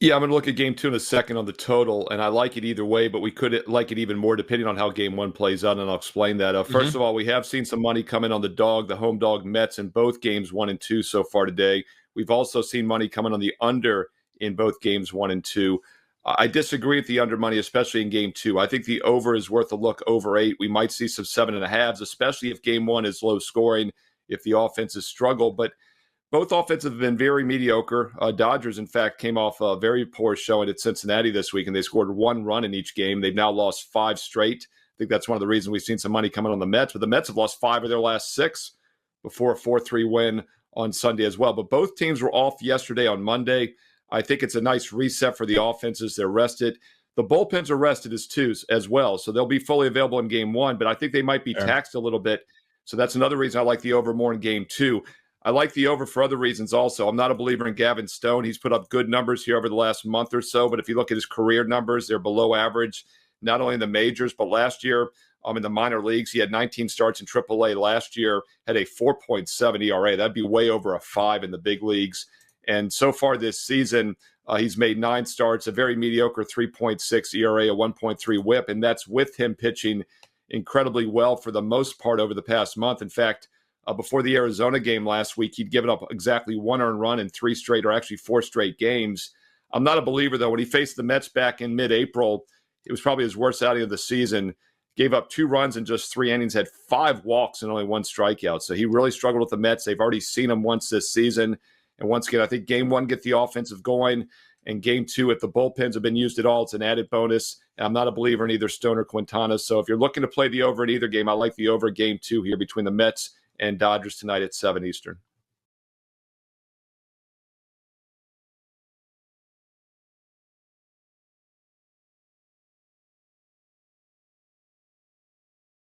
Yeah, I'm going to look at game two in a second on the total, and I like it either way, but we could like it even more depending on how game one plays out, and I'll explain that. First Hmm. of all, we have seen some money come in on the home dog Mets in both games one and two so far today. We've also seen money coming on the under in both games one and two. I disagree with the under money, especially in game two. I think the over is worth a look over 8. We might see some 7.5s, especially if game one is low scoring, if the offenses struggle. But both offenses have been very mediocre. Dodgers, in fact, came off a very poor showing at Cincinnati this week, and they scored 1 run in each game. They've now lost 5 straight. I think that's one of the reasons we've seen some money coming on the Mets. But the Mets have lost 5 of their last 6 before a 4-3 win on Sunday as well. But both teams were off yesterday on Monday. I think it's a nice reset for the offenses. They're rested. The bullpens are rested as well, so they'll be fully available in game one. But I think they might be Sure. taxed a little bit. So that's another reason I like the over more in game two. I like the over for other reasons also. I'm not a believer in Gavin Stone. He's put up good numbers here over the last month or so, but if you look at his career numbers, they're below average, not only in the majors, but last year in the minor leagues, he had 19 starts in AAA last year, had a 4.7 ERA. That'd be way over a 5 in the big leagues. And so far this season, he's made 9 starts, a very mediocre 3.6 ERA, a 1.3 whip, and that's with him pitching incredibly well for the most part over the past month. In fact, before the Arizona game last week, he'd given up exactly 1 earned run in 3 straight, or actually 4 straight games. I'm not a believer, though. When he faced the Mets back in mid-April, it was probably his worst outing of the season. Gave up 2 runs in just 3 innings, had 5 walks and only 1 strikeout. So he really struggled with the Mets. They've already seen him once this season. And once again, I think game one, get the offensive going. And game two, if the bullpens have been used at all, it's an added bonus. And I'm not a believer in either Stone or Quintana. So if you're looking to play the over in either game, I like the over game two here between the Mets and Dodgers tonight at 7 Eastern.